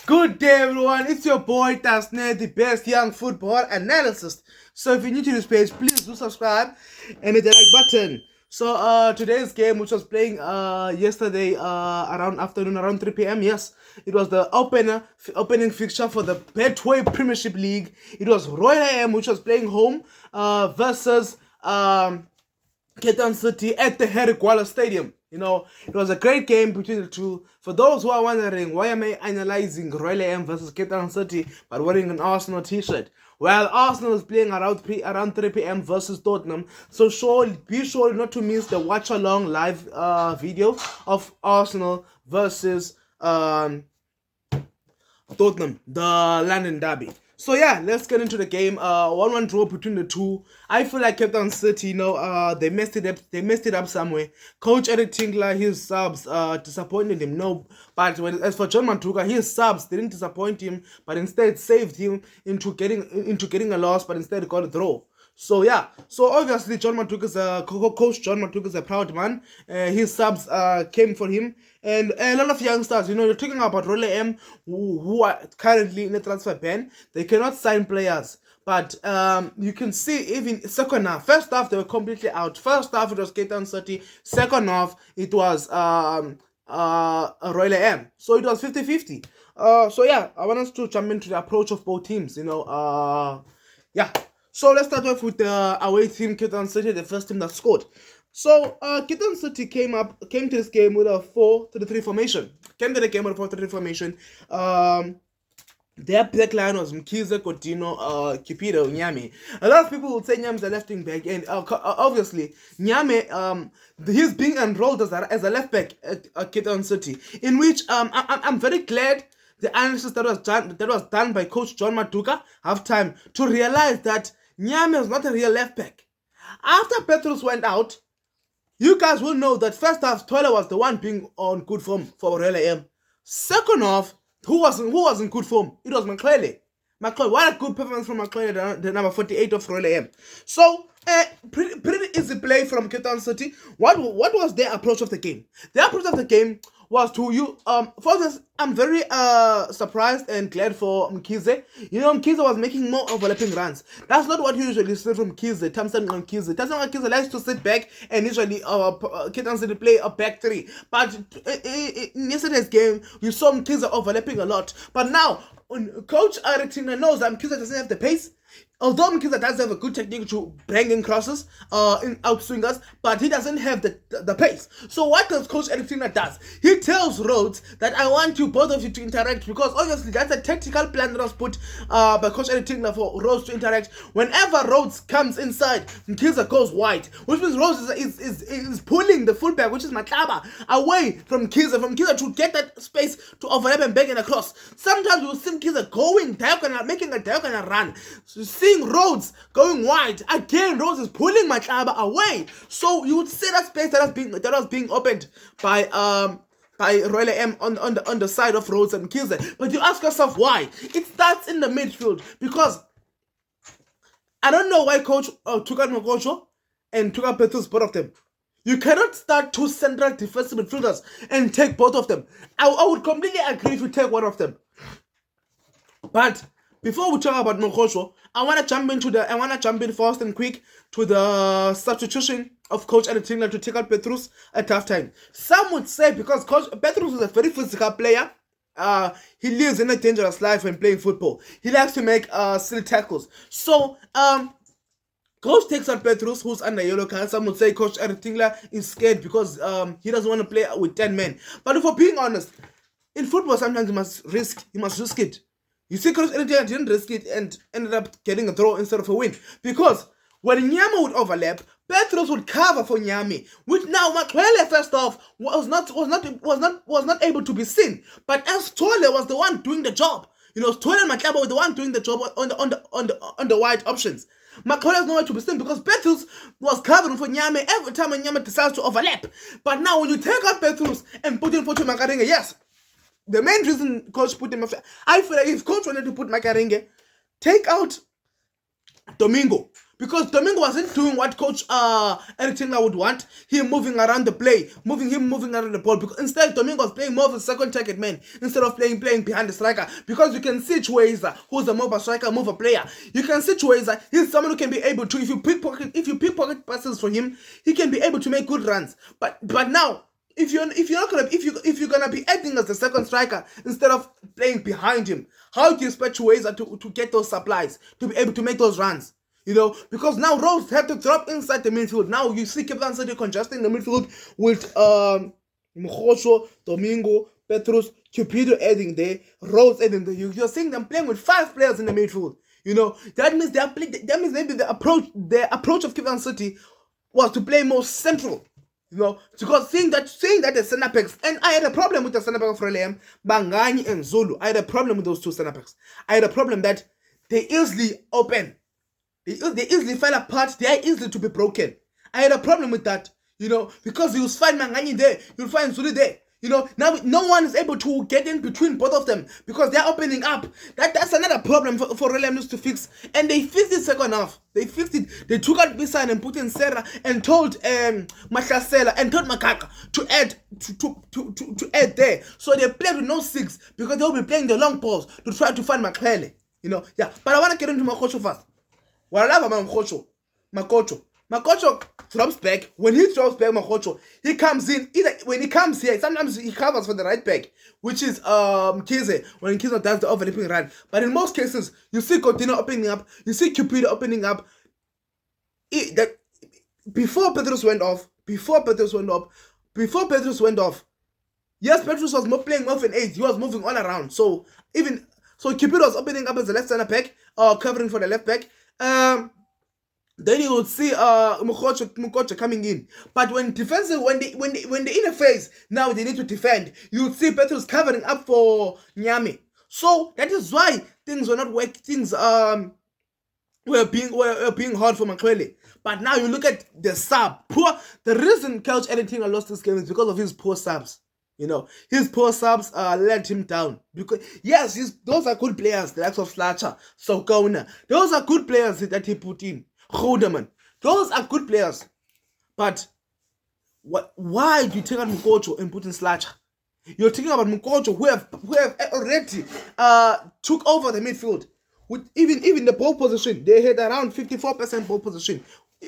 Good day, everyone. It's your boy Tasne, the best young football analyst. So if you're new to this page, please do subscribe and hit the like button. So today's game, which was playing yesterday around afternoon, around 3 p.m. Yes, it was the opening fixture for the Betway Premiership League. It was Royal AM, which was playing home versus Cape Town City at the Harry Gwala Stadium. You know, it was a great game between the two. For those who are wondering, why am I analyzing Royal AM versus Cape Town City but wearing an Arsenal t-shirt? Well, Arsenal is playing around 3 p.m. versus Tottenham. So be sure not to miss the watch-along live video of Arsenal versus Tottenham, the London derby. So yeah, let's get into the game. 1-1 draw between the two. I feel like Cape Town City, they messed it up. They messed it up somewhere. Coach Eric Tinkler, his subs disappointed him. No, but as for John Matuka, his subs didn't disappoint him, but instead saved him into getting a loss, but instead got a draw. So yeah, so obviously Coach John Matuka is a proud man. His subs came for him, and a lot of youngsters. You're talking about Royal M, who are currently in a transfer ban. They cannot sign players, but you can see even second half. First half they were completely out. First half it was Cape Town City. Second half it was Royal M. So it was 50-50. So yeah, I want us to jump into the approach of both teams. Yeah. So let's start off with the away team, Cape Town City, the first team that scored. So Cape Town City came to this game with a 4-3 formation. Their back line was Mkhize, Coutinho, Kipido, Nyame. A lot of people would say Nyame's a left wing back, and obviously Nyame, he's being enrolled as a left back at Cape Town City, in which I'm very glad the analysis that was done by Coach John Matuka halftime to realize that Nyame is not a real left back. After Petrus went out, you guys will know that first half Toiler was the one being on good form for Royal AM. Second half, who was in good form? It was McClellan. What a good performance from McClellan, the number 48 of Royal AM. So pretty easy play from Cape Town City. What was their approach of the game? Their approach of the game was for this, I'm very surprised and glad for Mkhize. Mkhize was making more overlapping runs. That's not what you usually see from Mkhize. Mkhize likes to sit back and usually Cape Town City play a back three. But in yesterday's game, you saw Mkhize overlapping a lot. But now, Coach Eric Tinkler knows that Mkhize doesn't have the pace. Although Mkhize does have a good technique to bring in crosses, in outswingers, but he doesn't have the pace. So what does Coach Eric Tinkler does? He tells Rhodes that I want you, both of you, to interact, because obviously that's a tactical plan that was put by Coach Eric Tinkler for Rhodes to interact. Whenever Rhodes comes inside, Mkhize goes wide, which means Rhodes is pulling the fullback, which is Matlaba, away from Mkhize to get that space to overlap and bang and across. Sometimes you will see Mkhize going diagonal, making a diagonal run. So seeing Rhodes going wide again, Rhodes is pulling Matlaba away. So you would see that space that was being opened by Royal M on the side of Rhodes and Mkhize. But you ask yourself why? It starts in the midfield, because I don't know why Coach took out Mokocho and took out Petrus, both of them. You cannot start two central defensive midfielders and take both of them. I would completely agree if you take one of them. But before we talk about Mokosho, I want to jump in fast and quick to the substitution of Coach Eric Tinkler to take out Petrus at halftime. Some would say because Coach Petrus is a very physical player, he lives in a dangerous life when playing football. He likes to make silly tackles. So Coach takes out Petrus, who's under yellow card. Some would say Coach Eric Tinkler is scared because he doesn't want to play with 10 men. But if we're being honest, in football sometimes you must risk it. You see, Coach Eric Tinkler didn't risk it and ended up getting a draw instead of a win. Because when Nyame would overlap, Petrus would cover for Nyame, which now Matlele first off was not able to be seen. But as Tole was the one doing the job, Tole and Matlaba were the one doing the job on the wide options. Matlele has nowhere to be seen because Petrus was covering for Nyame every time when Nyame decides to overlap. But now when you take out Petrus and put in Fortune Makarenge, yes. The main reason Coach put him, I feel like if Coach wanted to put Makarenge, take out Domingo. Because Domingo wasn't doing what Coach Eric Tinkler would want. Him moving around the play, moving around the ball. Because instead, Domingo was playing more of a second target man instead of playing behind the striker. Because you can see Chueza, who's a mobile striker, mobile player. You can see Chueza, he's someone who can be able to, if you pickpocket passes for him, he can be able to make good runs. But now, if you're gonna be acting as the second striker instead of playing behind him, how do you expect Chueza to get those supplies, to be able to make those runs? Because now Rose had to drop inside the midfield. Now you see Cape City congesting the midfield with Mokosho, Domingo, Petrus, Cupido adding there, Rose adding there. You're seeing them playing with 5 players in the midfield. That means maybe the approach of Cape City was to play more central. Because seeing that the center backs, and I had a problem with the center back of Relem, Bangani and Zulu. I had a problem with those 2 center backs. I had a problem that they easily open. They easily fell apart. They are easily to be broken. I had a problem with that, because you'll find Mangani there, you'll find Zulu there. Now no one is able to get in between both of them because they're opening up. That's another problem for Relem to fix. And they fixed it second half. They fixed it. They took out Bisan and put in Serra and told Machasela and told Makaka to add there. So they played with no 6 because they'll be playing the long balls to try to find Maklele. Yeah. But I want to get into Makocho first. What I love about Makocho drops back. When he drops back, Makocho, he comes in. When he comes here, sometimes he covers for the right back, which is Kize, when Kize does the overlapping run. But in most cases, you see Coutinho opening up, you see Cupido opening up. Before Petrus went off, yes, Petrus was playing more of an 8. He was moving all around. So Cupido was opening up as the left center back, covering for the left back. Then you would see Mukocho coming in. But when defensive, when they interface, now they need to defend. You would see Petrus covering up for Nyame. So that is why things were not working. Things were being hard for Makwele. But now you look at the sub. The reason Coach Eric Tinkler lost this game is because of his poor subs. His poor subs let him down. Because yes, those are good players, the likes of Slacher, Sokona. Those are good players that he put in. Godeman. Those are good players. But why do you take out Mukocho and put in Slacher? You're talking about Mukocho who have already took over the midfield. With even the ball position, they had around 54% ball position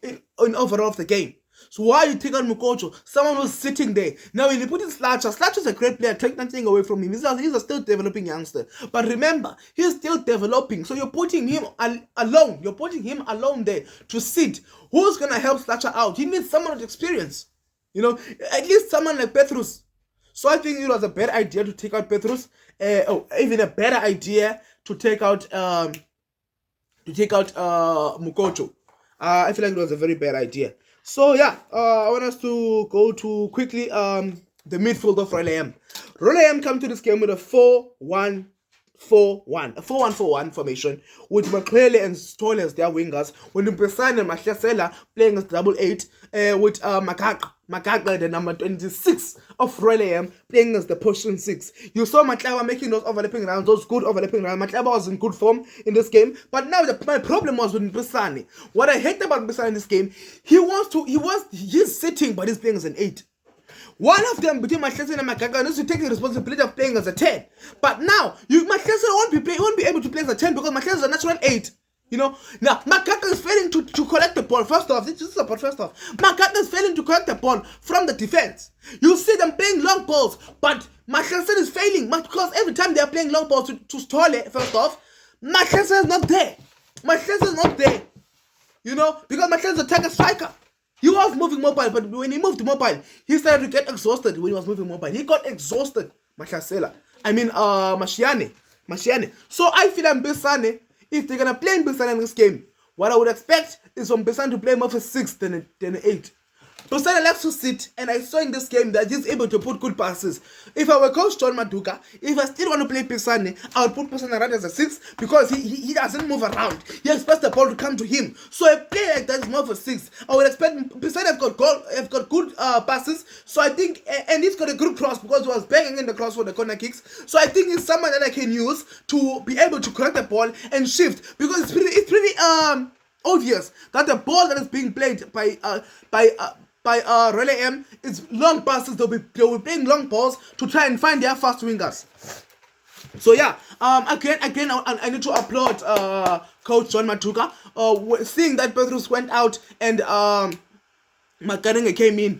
in overall of the game. So why you take on Mukocho? Someone who's sitting there. Now when you put in Slacher's a great player, take nothing away from him. He's a still developing youngster. But remember, he's still developing. So you're putting him alone. You're putting him alone there to sit. Who's gonna help Slacher out? He needs someone with experience. At least someone like Petrus. So I think it was a better idea to take out Petrus. Even a better idea to take out Mukocho. I feel like it was a very bad idea. So yeah, I want us to go to quickly the midfield of Relem. Relem come to this game with a 4-1-4-1, a 4-1-4-1 formation with Maklele and Stoll as their wingers. When Mpesane and Mashasela playing as double 8, with Makaka, the number 26 of Relem, playing as the position 6. You saw Matlaba making those overlapping rounds, those good overlapping rounds. Matlaba was in good form in this game, but now my problem was with Mpesane. What I hate about Mpesane in this game, he's sitting, but he's playing as an 8. One of them, between Mashasela and Makaka, needs to take the responsibility of playing as a 10. But now, Mashasela won't be able to play as a 10 because Mashasela is a natural 8. Now Makaka is failing to collect the ball. First off, this is about first off. Makaka is failing to collect the ball from the defense. You see them playing long balls, but Mashasela is failing because every time they are playing long balls to Stolle, first off, Mashasela is not there. Mashasela is not there. Because Mashasela is a target striker. He was moving mobile, but when he moved mobile, he started to get exhausted when he was moving mobile. He got exhausted, Mashasela. Mashiane. So I feel like Mpesane, if they're going to play Mpesane in this game, what I would expect is for Mpesane to play more for 6 than 8. Mpesane likes to sit, and I saw in this game that he's able to put good passes. If I were Coach John Maduka, if I still want to play Mpesane, I would put Mpesane around as a 6 because he doesn't move around. He expects the ball to come to him. So a player like that is more for 6. I would expect Mpesane have got good passes. So I think, and he's got a good cross because he was banging in the cross for the corner kicks. So I think he's someone that I can use to be able to correct the ball and shift because it's pretty obvious that the ball that is being played by Relay M is long passes. They'll be playing long balls to try and find their fast wingers. So yeah, again, I need to applaud Coach John Matuka. Seeing that Petrus went out and Makaringa came in.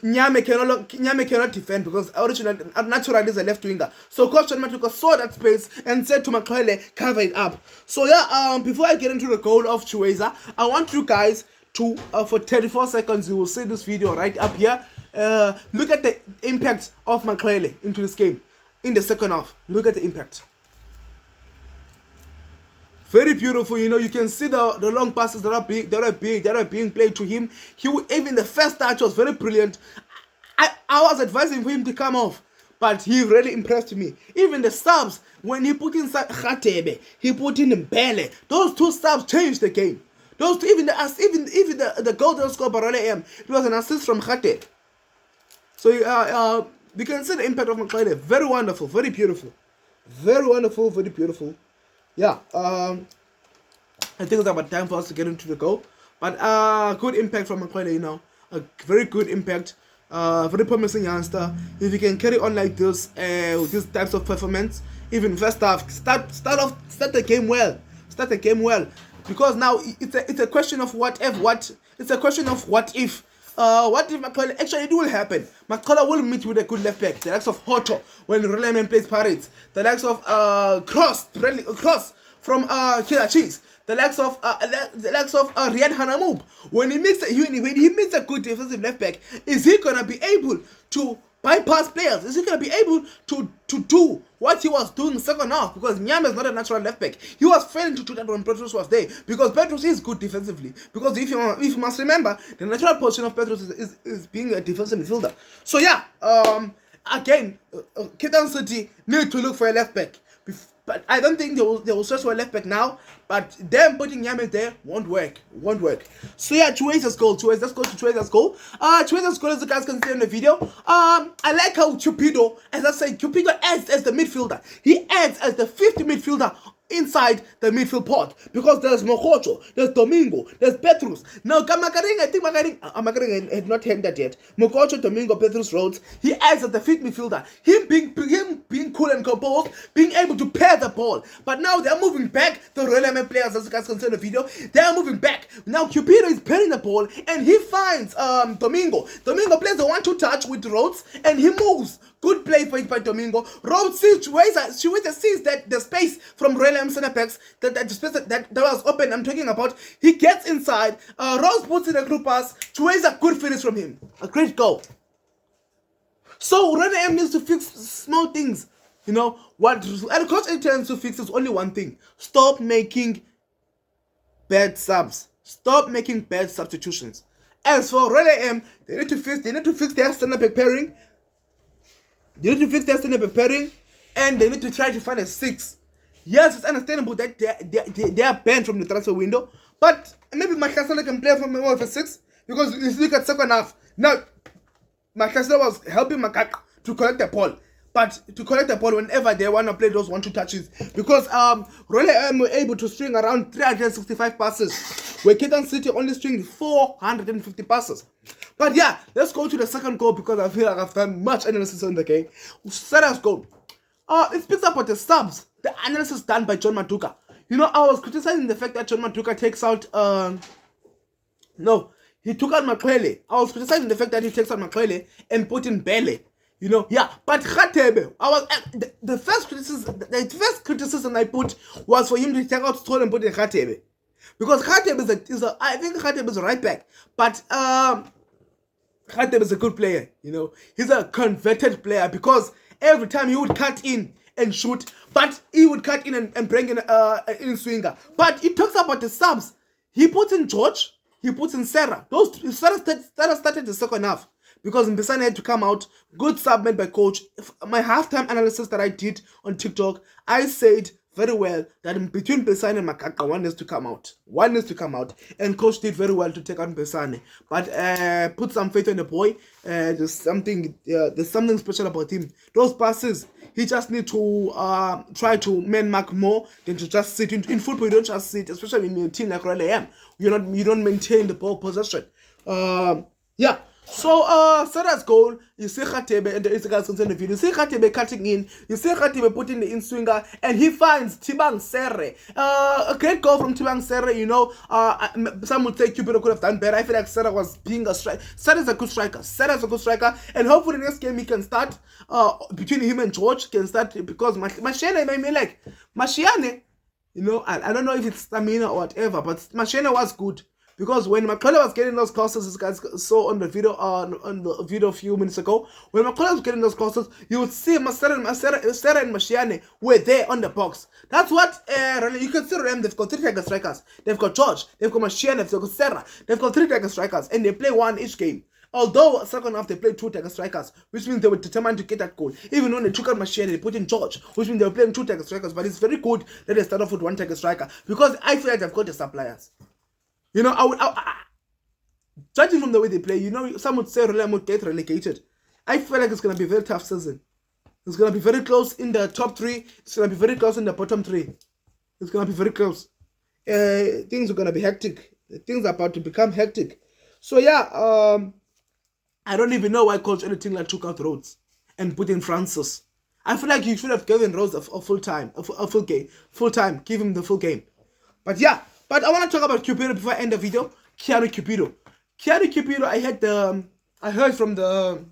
Nyame cannot defend because originally, naturally is a left winger. So Coach John Matuka saw that space and said to Makhele, cover it up. So yeah, before I get into the goal of Chueza, I want you guys to, for 34 seconds, you will see this video right up here. Look at the impact of Makhele into this game in the second half. Look at the impact. Very beautiful, you can see the long passes that are being played to him. Even the first touch was very brilliant. I was advising for him to come off, but he really impressed me. Even the subs, when he put in Khatebe, he put in Mbele. Those two subs changed the game. Those two, even the goal that was scored by Rale M, it was an assist from Khatebe. So you can see the impact of Makhele. Very wonderful, very beautiful, very wonderful, very beautiful. Yeah, I think it's about time for us to get into the goal. But good impact from Makhele, a very good impact. Very promising youngster. If you can carry on like this with these types of performance, even first half, start the game well. Start the game well, because now it's a question of what if. It's a question of what if. What if Makhele, actually it will happen. Makhele will meet with a good left back, the likes of Hoto when Releman plays Pirates, the likes of Cross from Killer Cheese, the likes of Riyad Hanamub. When he meets a good defensive left back, is he gonna be able to bypass players? Is he gonna be able to do what he was doing second half? Because Nyame is not a natural left back. He was failing to do that when Petrus was there, because Petrus is good defensively. Because if you must remember, the natural position of Petrus is being a defensive midfielder. So yeah, again, Ketan City need to look for a left back. But I don't think they will search for a left back now. But them putting Nyame there won't work. So yeah, Chueza's goal. Let's go to Chueza's goal. Chueza's goal, as you guys can see in the video. I like how Cupido, as I said, Cupido adds as the midfielder. He adds as the 50th midfielder inside the midfield pod, because there's Mokocho, there's Domingo, there's Petrus. Now Makaringa, I think Makaringa had not handed that yet. Mokocho, Domingo, Petrus, Rhodes. He adds as the fifth midfielder. Him being cool and composed, being able to pair the ball. But now they're moving back. The Royal MN players, as you guys can see in the video, they are moving back. Now Cupido is pairing the ball and he finds Domingo. Domingo plays the 1-2 touch with Rhodes and he moves. Good play by Domingo. Rhodes sees Chueza sees that the space from Royal M center backs, that space that was open, I'm talking about. He gets inside. Rhodes puts in a group pass. Chueza, good finish from him. A great goal. So Royal M needs to fix small things. What and Coach intends to fix is only one thing: stop making bad subs. Stop making bad substitutions. As for Royal M, they need to fix their center back pairing. They need to fix their center back pairing, and they need to try to find a 6. Yes, it's understandable that they are banned from the transfer window, but maybe Makasela can play from more of a 6, because if you look at second half, now Makasela was helping Makak to collect the ball. But to collect the ball whenever they want to play those 1-2 touches, because Royal M were able to string around 365 passes, where Ketan City only stringed 450 passes. But yeah, let's go to the second goal, because I feel like I've done much analysis on the game. Second goal. It speaks about the subs, the analysis done by John Matuka. I was criticizing the fact that John Matuka takes out he took out Makhele. I was criticizing the fact that he takes out Makhele and put in Bele. But Khatebe, the first criticism I put was for him to take out Stroll and put in Khatebe, because Khatebe I think Khatebe is a right back, but Khatebe is a good player. He's a converted player, because every time he would cut in and shoot, but he would cut in and bring in swinger. But he talks about the subs. He puts in George, he puts in Sarah. Sarah started the second half, because Mbisane had to come out. Good sub made by coach. My halftime analysis that I did on TikTok, I said very well that between Mbisane and Makaka, one needs to come out. And coach did very well to take out Mbisane. But put some faith in the boy. There's something special about him. Those passes, He just need to try to man mark more than to just sit. In football, you don't just sit, especially in a team like Royal AM. You don't maintain the ball possession. Yeah. So Sarah's goal, you see Khatebe, and the Instagram concern the video. You see Khatebe cutting in, you see Khatebe putting the in swinger, and he finds Tibang Serre. A great goal from Tibang Serre, you know. Some would say Cupido could have done better. I feel like Sarah was being a striker. Sarah's a good striker. Sarah's a good striker, and hopefully next game he can start. Between him and George can start, because Mashiane made me like Mashiane. You know, I don't know if it's stamina or whatever, but Mashiane was good. Because when Macaulay was getting those crosses, this guys saw on the video a few minutes ago, when Macaulay was getting those crosses, you would see Sarah and Mashiane were there on the box. That's what you can see them. They've got 3 tiger strikers. They've got George, they've got Mashiane, they've got Sarah. They've got 3 tiger strikers, and they play one each game. Although second half they played 2 tiger strikers, which means they were determined to get that goal. Even when they took out Mashiane, they put in George, which means they were playing 2 tiger strikers. But it's very good that they start off with 1 tiger striker, because I feel like they've got the suppliers. You know, judging from the way they play, you know, some would say Rolam would get relegated. I feel like it's going to be a very tough season. It's going to be very close in the top 3. It's going to be very close in the bottom 3. It's going to be very close. Things are going to be hectic. Things are about to become hectic. So, yeah, I don't even know why Coach Tinkler took out Rhodes and put in Francis. I feel like you should have given Rhodes a full time, a full game. Full time. Give him the full game. But, yeah. But I want to talk about Cupido before I end the video. Chiaro Cupido, I heard from the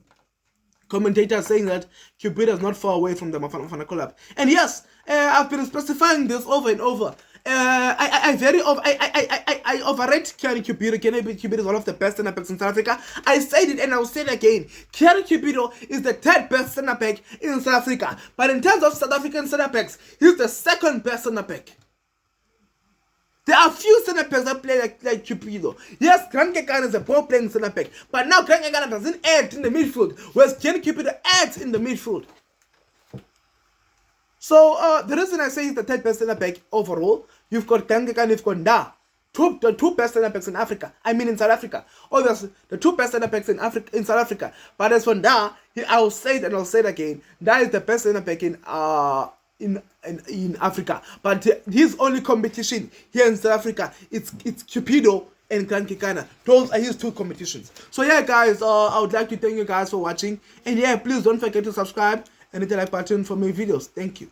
commentator saying that Cupido is not far away from the Mafana collab. And yes, I've been specifying this over and over. I overrate Chiaro Cupido. Chiaro Cupido is one of the best center backs in South Africa. I said it and I'll say it again. Chiaro Cupido is the 3rd best center back in South Africa. But in terms of South African center backs, he's the 2nd best center back. There are few center backs that play like Cupido. Yes, Grant Kekana is a ball-playing center back, but now Grant Kekana doesn't act in the midfield, whereas Chiaro Cupido acts in the midfield. So the reason I say he's the 3rd best center back overall, you've got Grant Kekana, you've got Da. The 2 best center backs in Africa. I mean in South Africa. Obviously, the 2 best center backs in South Africa. But as for Da, I will say it and I'll say it again. Da is the best center back in Africa, but his only competition here in South Africa, it's Cupido and Grant Kekana. Those are his 2 competitions. So yeah, guys, I would like to thank you guys for watching, and yeah, please don't forget to subscribe and hit the like button for my videos. Thank you.